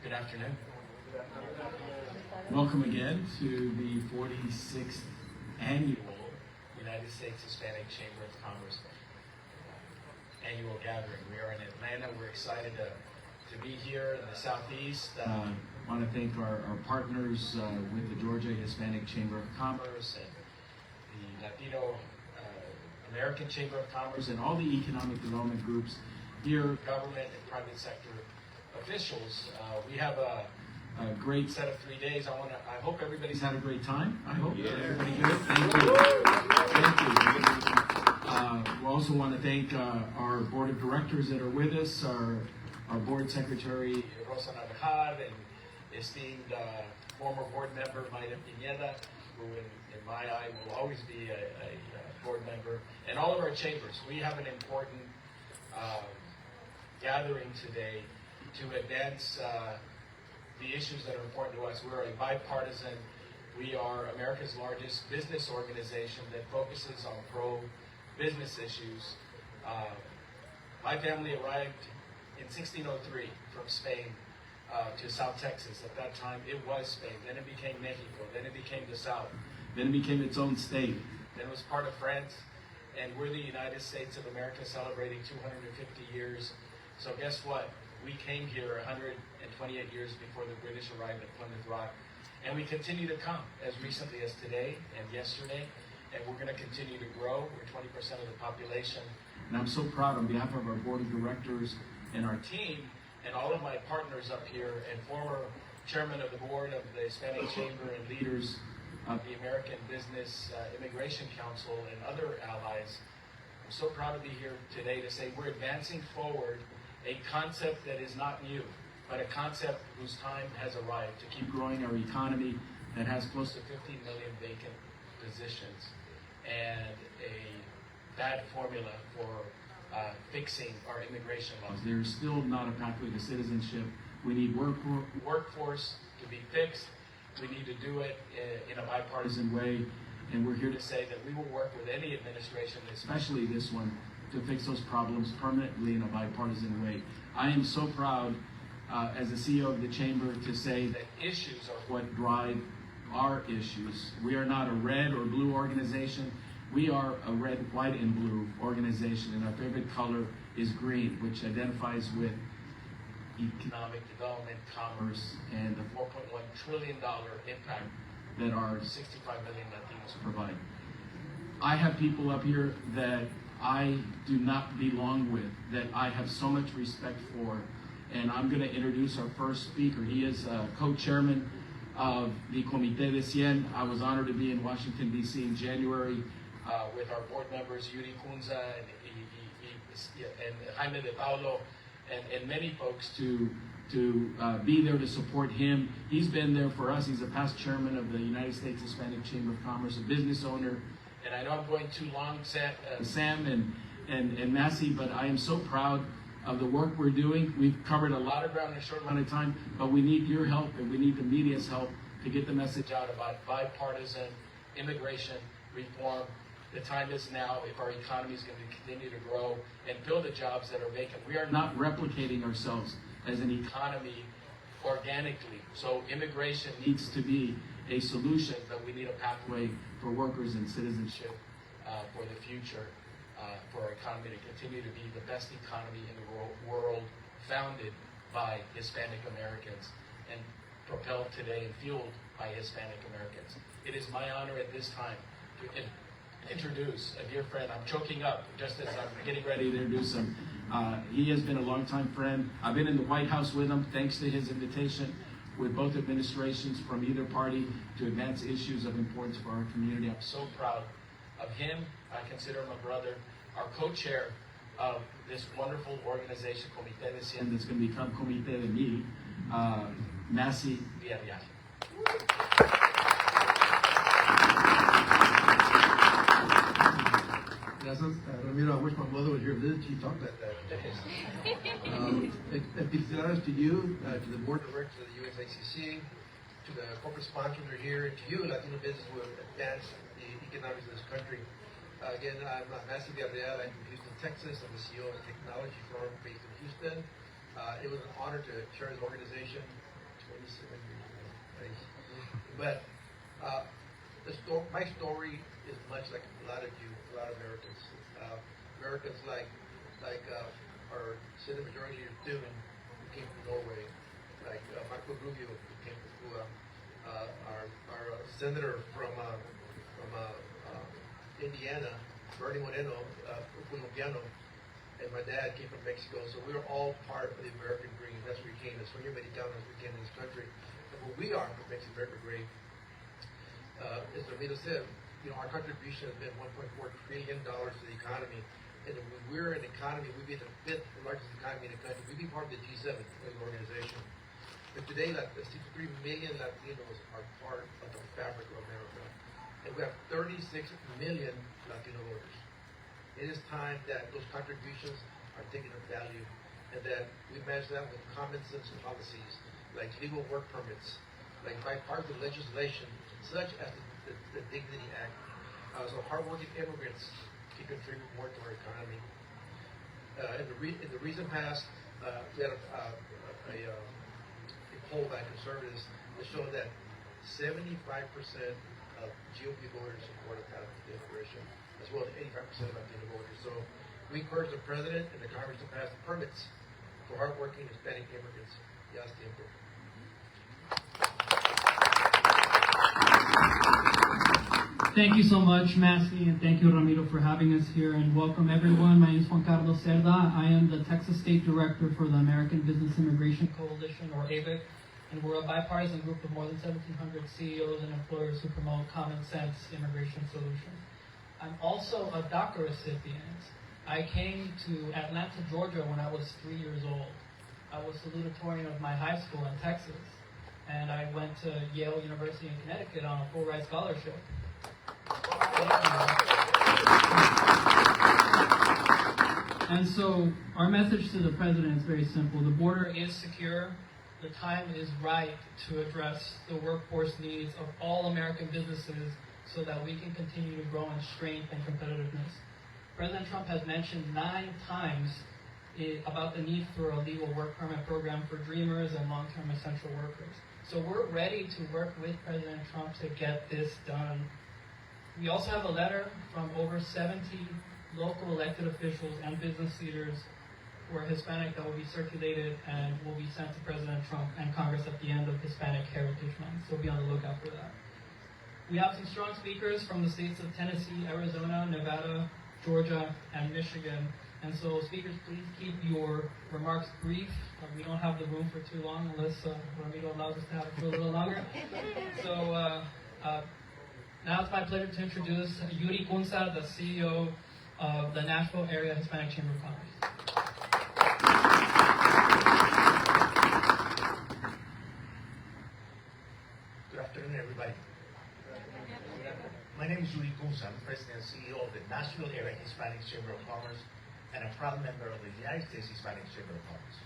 Good afternoon. Welcome again to the 46th Annual United States Hispanic Chamber of Commerce annual gathering. We are in Atlanta. We're excited to be here in the Southeast. I want to thank our partners with the Georgia Hispanic Chamber of Commerce and the Latino American Chamber of Commerce and all the economic development groups here, government and private sector officials. We have a great set of 3 days. I hope everybody's had a great time. I hope everybody good. Thank you. Thank you. We also want to thank our board of directors that are with us, our board secretary Rosa Navarrete and esteemed former board member Mayra Pineda, who in my eye will always be a board member, and all of our chambers. We have an important gathering today to advance the issues that are important to us. We're a bipartisan. We are America's largest business organization that focuses on pro-business issues. My family arrived in 1603 from Spain to South Texas. At that time, it was Spain. Then it became Mexico. Then it became the South. Then it became its own state. Then it was part of France. And we're the United States of America celebrating 250 years. So guess what? We came here 128 years before the British arrived at Plymouth Rock. And we continue to come as recently as today and yesterday. And we're going to continue to grow. We're 20% of the population. And I'm so proud on behalf of our board of directors and our team and all of my partners up here and former chairman of the board of the Hispanic Chamber and leaders of the American Business Immigration Council and other allies. I'm so proud to be here today to say we're advancing forward a concept that is not new, but a concept whose time has arrived to keep growing our economy that has close to 15 million vacant positions and a bad formula for fixing our immigration laws. There's still not a pathway to citizenship. We need workforce to be fixed. We need to do it in a bipartisan way, and we're here to say that we will work with any administration, especially this one, to fix those problems permanently in a bipartisan way. I am so proud as the CEO of the Chamber to say that issues are what drive our issues. We are not a red or blue organization. We are a red, white, and blue organization, and our favorite color is green, which identifies with economic development, commerce, and the $4.1 trillion impact that our 65 million Latinos provide. I have people up here that I do not belong with, that I have so much respect for, and I'm going to introduce our first speaker. He is co-chairman of the Comité de 100. I was honored to be in Washington, D.C. in January with our board members, Yuri Kunza and Jaime de Paulo, and many folks to be there to support him. He's been there for us. He's a past chairman of the United States Hispanic Chamber of Commerce, a business owner. And I know I'm going too long, Sam and Massey, but I am so proud of the work we're doing. We've covered a lot of ground in a short amount of time, but we need your help and we need the media's help to get the message out about bipartisan immigration reform. The time is now if our economy is going to continue to grow and fill the jobs that are vacant. We are not replicating ourselves as an economy organically. So immigration needs to be a solution, but we need a pathway for workers and citizenship for the future, for our economy to continue to be the best economy in the world, founded by Hispanic Americans and propelled today and fueled by Hispanic Americans. It is my honor at this time to introduce a dear friend. I'm choking up just as I'm getting ready to introduce him. He has been a longtime friend. I've been in the White House with him thanks to his invitation with both administrations from either party to advance issues of importance for our community. I'm so proud of him. I consider him a brother. Our co-chair of this wonderful organization, Comité de 100, that's going to become Comité de 1000, Massey Villarreal. Gracias, Ramiro. I wish my mother was here. She talked like that. Felicidades to you, to the board of directors of the USICC, to the corporate sponsors who are here, and to you, Latino business who have advanced the economics of this country. Again, I'm Massey Villarreal. I'm from Houston, Texas. I'm the CEO of a technology firm based in Houston. It was an honor to chair this organization. 27 years ago. Right? But my story is much like a lot of you, a lot of Americans. Americans like our Senate Majority Leader Stephen, who came from Norway, like Marco Rubio, who came from our senator from Indiana, Bernie Moreno, Colombiano, and my dad came from Mexico. So we were all part of the American dream. That's where we came. As Sueño Americano, as we came to this country. And what we are, what makes America great, as Ramiro said, our contribution has been $1.4 trillion to the economy. And if we're an economy, we'd be the fifth largest economy in the country. We'd be part of the G7 organization. But today, 63 million Latinos are part of the fabric of America. And we have 36 million Latino voters. It is time that those contributions are taken at value and that we match that with common sense policies like legal work permits, like bipartisan legislation, such as the Dignity Act. So hardworking immigrants can contribute more to our economy. In the recent past, we had a poll by conservatives that showed that 75% of GOP voters support a path to immigration, as well as 85% of Latino voters. So we encourage the president and the Congress to pass permits for hardworking Hispanic immigrants. Ya es tiempo. Thank you so much, Massey, and thank you, Ramiro, for having us here, and welcome everyone. My name is Juan Carlos Cerda. I am the Texas State Director for the American Business Immigration Coalition, or ABIC, and we're a bipartisan group of more than 1,700 CEOs and employers who promote common sense immigration solutions. I'm also a DACA recipient. I came to Atlanta, Georgia when I was 3 years old. I was salutatorian of my high school in Texas, and I went to Yale University in Connecticut on a full-ride scholarship. And so our message to the president is very simple. The border is secure. The time is right to address the workforce needs of all American businesses so that we can continue to grow in strength and competitiveness. President Trump has mentioned 9 times about the need for a legal work permit program for dreamers and long-term essential workers. So we're ready to work with President Trump to get this done. We also have a letter from over 70 local elected officials and business leaders who are Hispanic that will be circulated and will be sent to President Trump and Congress at the end of Hispanic Heritage Month. So be on the lookout for that. We have some strong speakers from the states of Tennessee, Arizona, Nevada, Georgia, and Michigan. And so speakers, please keep your remarks brief. We don't have the room for too long unless Ramiro allows us to have it for a little longer. So now it's my pleasure to introduce Yuri Kunza, the CEO of the Nashville Area Hispanic Chamber of Commerce. Good afternoon, everybody. My name is Yuri Kunza. I'm President and CEO of the Nashville Area Hispanic Chamber of Commerce and a proud member of the United States Hispanic Chamber of Commerce.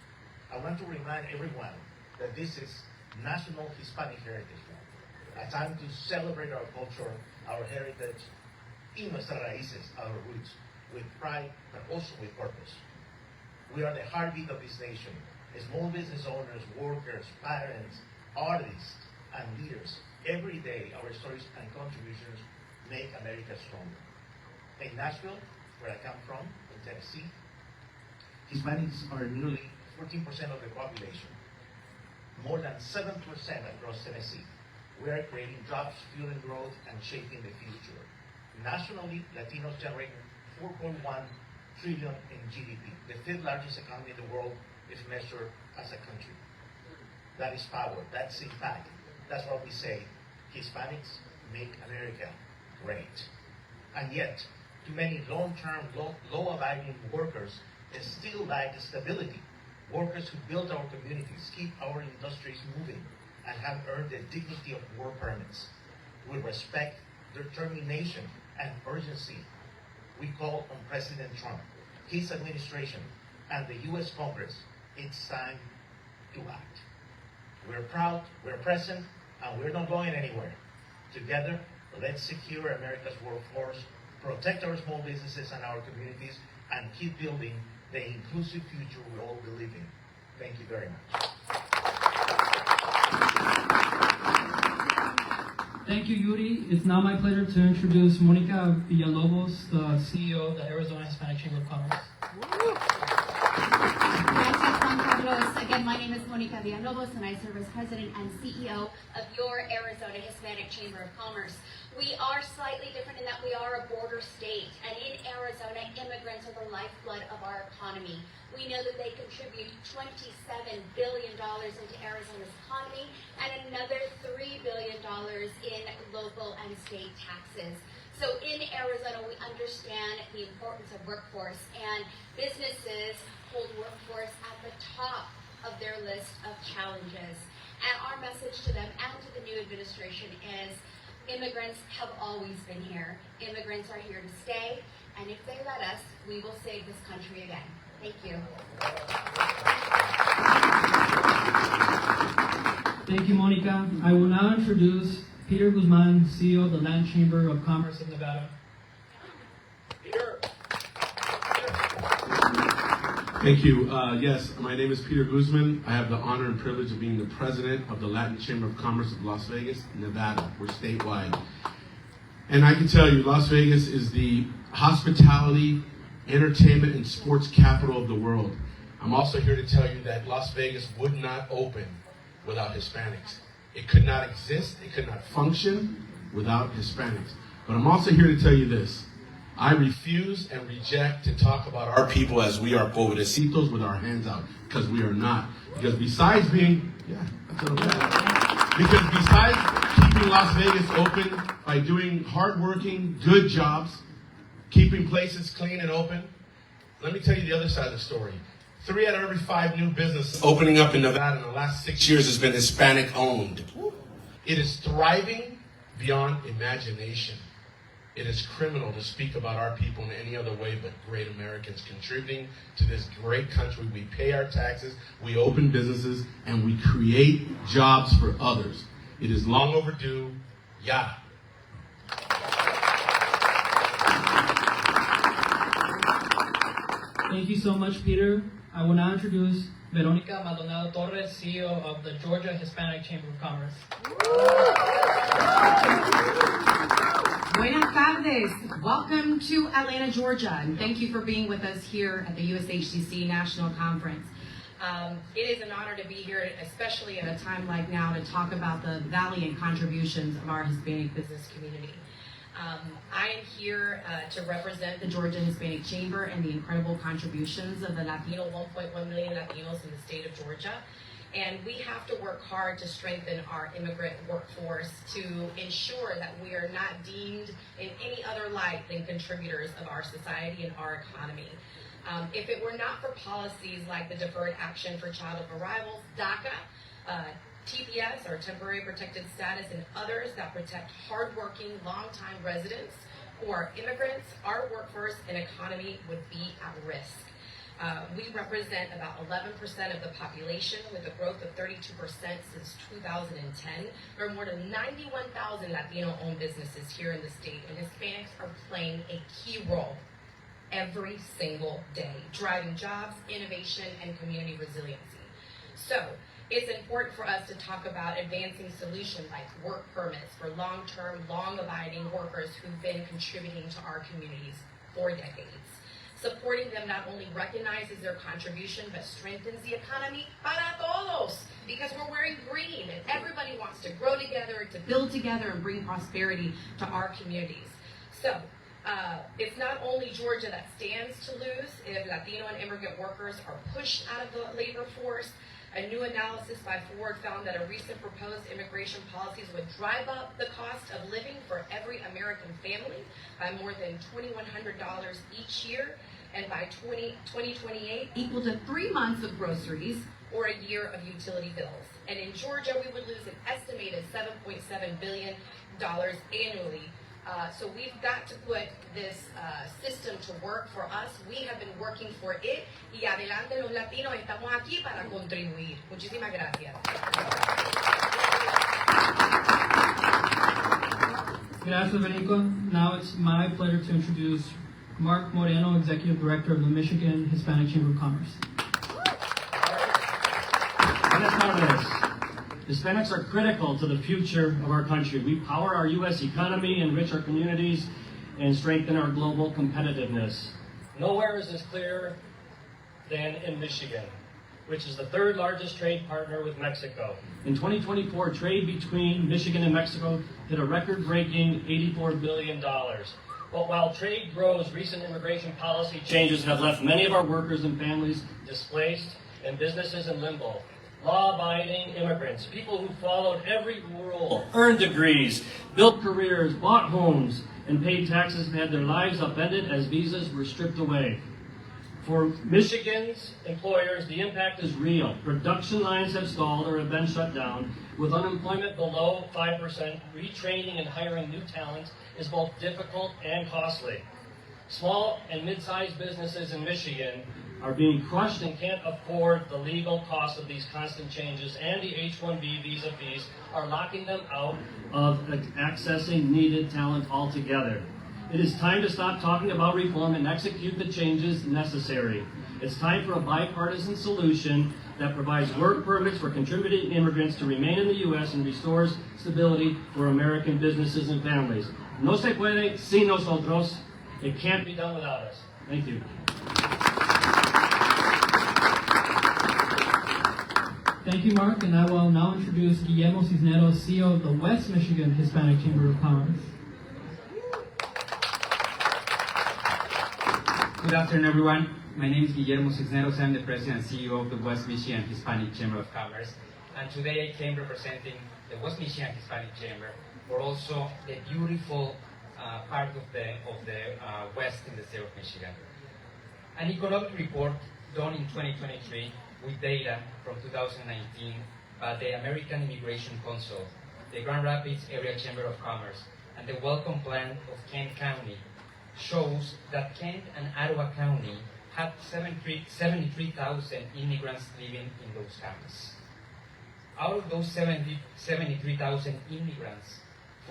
I want to remind everyone that this is National Hispanic Heritage Month, a time to celebrate our culture, our heritage, y nuestras raíces, our roots, with pride, but also with purpose. We are the heartbeat of this nation. Small business owners, workers, parents, artists, and leaders. Every day, our stories and contributions make America stronger. In Nashville, where I come from, in Tennessee, Hispanics are nearly 14% of the population, more than 7% across Tennessee. We are creating jobs, fueling growth, and shaping the future. Nationally, Latinos generate 4.1 trillion in GDP, the 5th largest economy in the world if measured as a country. That is power, that's impact. That's what we say, Hispanics make America great. And yet, too many long-term, law-abiding workers still lack stability. Workers who build our communities, keep our industries moving, and have earned the dignity of work permits. With respect, determination, and urgency, we call on President Trump, his administration, and the U.S. Congress. It's time to act. We're proud, we're present, and we're not going anywhere. Together, let's secure America's workforce, protect our small businesses and our communities, and keep building the inclusive future we all believe in. Thank you very much. Thank you, Yuri. It's now my pleasure to introduce Monica Villalobos, the CEO of the Arizona Hispanic Chamber of Commerce. Gracias, Juan Carlos. Again, my name is Monica Villalobos, and I serve as President and CEO of your Arizona Hispanic Chamber of Commerce. We are slightly different in that we are a border state, and in Arizona, immigrants are the lifeblood of our economy. We know that they contribute $27 billion into Arizona's economy and another $3 billion in local and state taxes. So in Arizona, we understand the importance of workforce, and businesses hold workforce at the top of their list of challenges. And our message to them and to the new administration is immigrants have always been here. Immigrants are here to stay, and if they let us, we will save this country again. Thank you. Thank you, Monica. I will now introduce Peter Guzman, CEO of the Land Chamber of Commerce of Nevada. Peter. Thank you. Yes, my name is Peter Guzman. I have the honor and privilege of being the president of the Latin Chamber of Commerce of Las Vegas, Nevada. We're statewide. And I can tell you, Las Vegas is the hospitality, entertainment, and sports capital of the world. I'm also here to tell you that Las Vegas would not open without Hispanics. It could not exist, it could not function without Hispanics. But I'm also here to tell you this. I refuse and reject to talk about our people as we are pobrecitos with our hands out, because we are not. Because besides being, because besides keeping Las Vegas open by doing hardworking, good jobs, keeping places clean and open, let me tell you the other side of the story. 3 out of every 5 new businesses opening up in Nevada in the last 6 years has been Hispanic owned. It is thriving beyond imagination. It is criminal to speak about our people in any other way but great Americans contributing to this great country. We pay our taxes, we open businesses, and we create jobs for others. It is long overdue. Yeah. Thank you so much, Peter. I will now introduce Veronica Maldonado Torres, CEO of the Georgia Hispanic Chamber of Commerce. Buenas tardes. Welcome to Atlanta, Georgia, and thank you for being with us here at the USHCC National Conference. It is an honor to be here, especially at a time like now, to talk about the valiant contributions of our Hispanic business community. I am here to represent the Georgia Hispanic Chamber and the incredible contributions of the 1.1 million Latinos in the state of Georgia. And we have to work hard to strengthen our immigrant workforce to ensure that we are not deemed in any other light than contributors of our society and our economy. If it were not for policies like the Deferred Action for Child of Arrivals, DACA, TPS, or Temporary Protected Status, and others that protect hardworking, long-time residents who are immigrants, our workforce and economy would be at risk. We represent about 11% of the population with a growth of 32% since 2010. There are more than 91,000 Latino-owned businesses here in the state, and Hispanics are playing a key role every single day, driving jobs, innovation, and community resiliency. So, it's important for us to talk about advancing solutions like work permits for long-term, long-abiding workers who've been contributing to our communities for decades. Supporting them not only recognizes their contribution, but strengthens the economy para todos, because we're wearing green and everybody wants to grow together, to build together and bring prosperity to our communities. So, it's not only Georgia that stands to lose if Latino and immigrant workers are pushed out of the labor force. A new analysis by Ford found that a recent proposed immigration policies would drive up the cost of living for every American family by more than $2,100 each year, and by 2028 equal to 3 months of groceries or a year of utility bills. And in Georgia, we would lose an estimated $7.7 billion annually. So we've got to put this system to work for us. We have been working for it. Y adelante los latinos, estamos aquí para contribuir. Muchísimas gracias. Gracias, Veronica. Now it's my pleasure to introduce Mark Moreno, Executive Director of the Michigan Hispanic Chamber of Commerce. Buenas tardes. Hispanics are critical to the future of our country. We power our U.S. economy, enrich our communities, and strengthen our global competitiveness. Nowhere is this clearer than in Michigan, which is the third largest trade partner with Mexico. In 2024, trade between Michigan and Mexico hit a record-breaking $84 billion. But while trade grows, recent immigration policy changes have left many of our workers and families displaced and businesses in limbo. Law-abiding immigrants, people who followed every rule, earned degrees, built careers, bought homes, and paid taxes and had their lives upended as visas were stripped away. For Michigan's employers, the impact is real. Production lines have stalled or have been shut down. With unemployment below 5%, retraining and hiring new talent is both difficult and costly. Small and mid-sized businesses in Michigan are being crushed and can't afford the legal cost of these constant changes, and the H-1B visa fees are locking them out of accessing needed talent altogether. It is time to stop talking about reform and execute the changes necessary. It's time for a bipartisan solution that provides work permits for contributing immigrants to remain in the U.S. and restores stability for American businesses and families. No se puede sin nosotros. It can't be done without us. Thank you. Thank you, Mark, and I will now introduce Guillermo Cisneros, CEO of the West Michigan Hispanic Chamber of Commerce. Good afternoon, everyone. My name is Guillermo Cisneros. I'm the President and CEO of the West Michigan Hispanic Chamber of Commerce. And today I came representing the West Michigan Hispanic Chamber, but also the beautiful part of the West in the state of Michigan. An economic report done in 2023 with data from 2019 by the American Immigration Council, the Grand Rapids Area Chamber of Commerce, and the Welcome Plan of Kent County shows that Kent and Ottawa County had 73,000 immigrants living in those counties. Out of those 73,000 immigrants,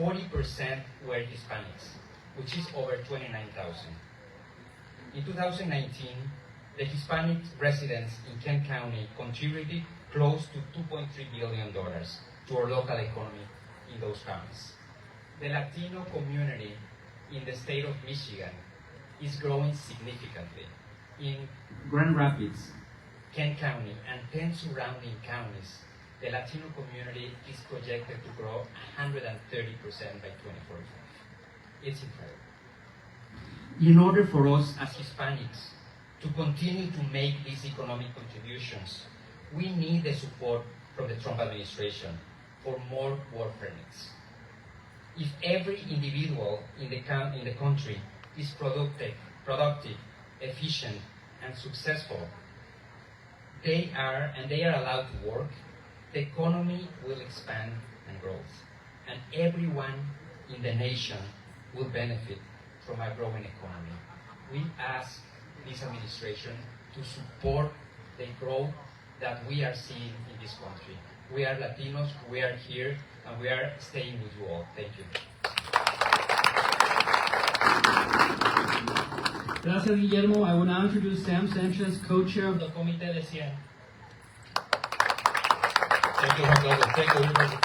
40% were Hispanics, which is over 29,000. In 2019, the Hispanic residents in Kent County contributed close to $2.3 billion to our local economy in those counties. The Latino community in the state of Michigan is growing significantly. In Grand Rapids, Kent County, and 10 surrounding counties, the Latino community is projected to grow 130% by 2045. It's incredible. In order for us as Hispanics to continue to make these economic contributions, we need the support from the Trump administration for more work permits. If every individual in the country is productive, efficient, and successful, they are allowed to work, the economy will expand and grow, and everyone in the nation will benefit from a growing economy. We ask this administration to support the growth that we are seeing in this country. We are Latinos, we are here, and we are staying with you all. Thank you. Gracias, Guillermo. I will now introduce Sam Sanchez, co-chair of the Comité de 100. Thank you, Juan Carlos. Thank you, everybody.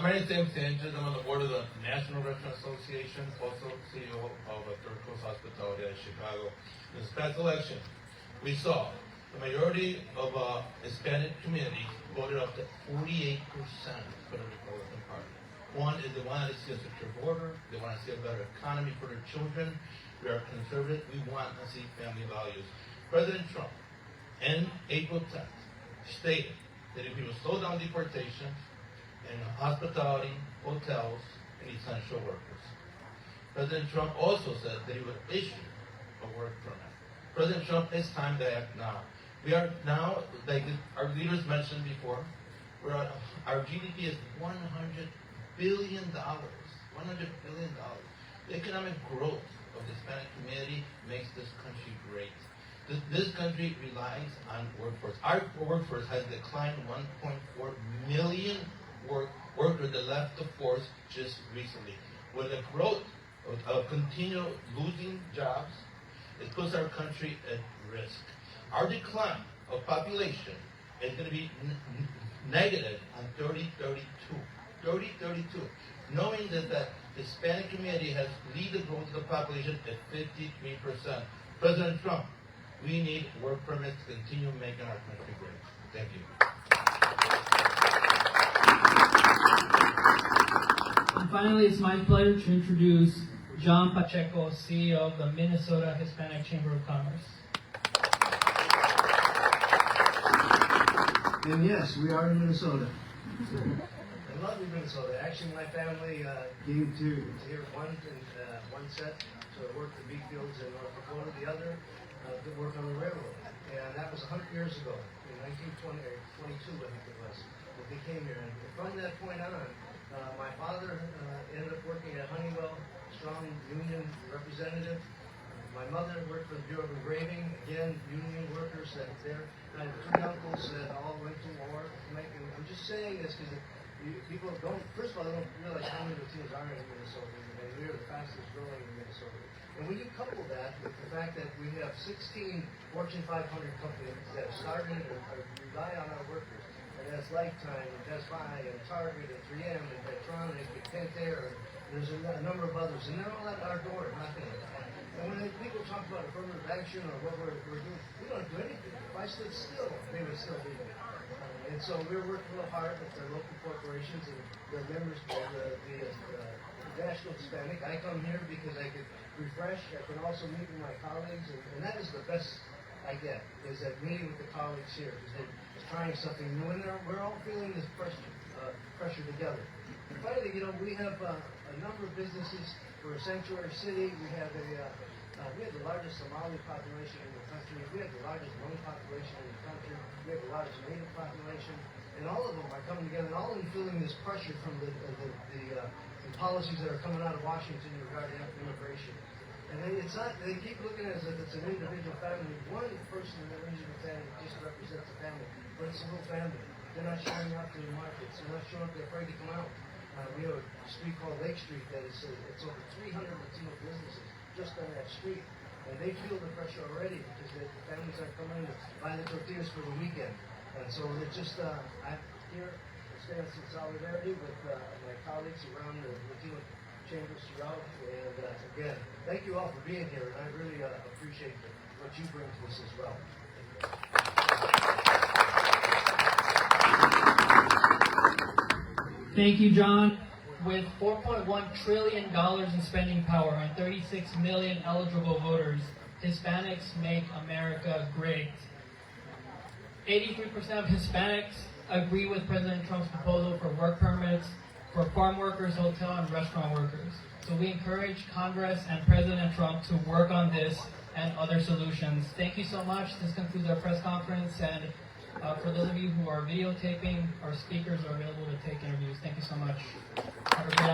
My name is Sam Sanchez. I'm on the board of the National Restaurant Association, also CEO of Third Coast Hospitality in Chicago. In this past election, we saw the majority of Hispanic community voted up to 48% for the Republican Party. One is they want to see a secure border. They want to see a better economy for their children. We are conservative. We want to see family values. President Trump, in April 10th, stated that if he would slow down deportation in hospitality, hotels, and essential workers. President Trump also said that he would issue a work permit. President Trump, it's time to act now. We are now, like our leaders mentioned before, our GDP is $100 billion. $100 billion. The economic growth of the Hispanic community makes this country great. This country relies on workforce. Our workforce has declined 1.4 million workers that left the force just recently. With the growth of continue losing jobs, it puts our country at risk. Our decline of population is going to be negative on 3032. 3032. Knowing that the Hispanic community has lead the growth of the population at 53%. President Trump, we need work permits to continue making our country great. Thank you. And finally, it's my pleasure to introduce John Pacheco, CEO of the Minnesota Hispanic Chamber of Commerce. And yes, we are in Minnesota. I love Minnesota. Actually, my family Came to here one set to work the beef fields in North Dakota, the other to work on the railroad. And that was 100 years ago, in 1920 or 22, I think it was, that they came here. And from that point on, my father ended up working at Honeywell, strong union representative. My mother worked for the Bureau of Engraving, again, union workers that were there. I have two uncles that all went to war. I'm just saying this because people don't, first of all, they don't realize how many Latinos are in Minnesota, and we are the fastest growing in Minnesota. And when you couple that with the fact that we have 16 Fortune 500 companies that have started or rely on our workers, and that's Lifetime, and Best Buy, and Target, and 3M, and Medtronic, and Pentair, and there's a number of others, and they're all at our door knocking it. And when people talk about affirmative action or what we're doing, we don't do anything. If I stood still, they would still be there. And so we're working real hard with the local corporations and their members of the National Hispanic. I come here because I could refresh. I can also meet with my colleagues, and that is the best I get, is that meeting with the colleagues here, because they're trying something new, and we're all feeling this pressure together. And finally, we have a number of businesses. We're a sanctuary city. We have the largest Somali population in the country. We have the largest Hmong population in the country. We have the largest Native population, and all of them are coming together, and all of them feeling this pressure from the policies that are coming out of Washington regarding immigration. And they keep looking at it as if it's an individual family. One person in that individual family just represents a family, but it's a whole family. They're not showing up to the markets. They're not showing up. They're afraid to come out. We have a street called Lake Street that is it's over 300 Latino businesses just on that street. And they feel the pressure already because the families aren't coming in to buy the tortillas for the weekend. And so it's just, I'm here to stand in solidarity with my colleagues around the Latino chambers throughout. And again, thank you all for being here. And I really appreciate what you bring to us as well. Thank you, John. With $4.1 trillion in spending power and 36 million eligible voters, Hispanics make America great. 83% of Hispanics agree with President Trump's proposal for work permits for farm workers, hotel, and restaurant workers. So we encourage Congress and President Trump to work on this and other solutions. Thank you so much. This concludes our press conference, and for those of you who are videotaping, our speakers are available to take interviews. Thank you so much. Have a good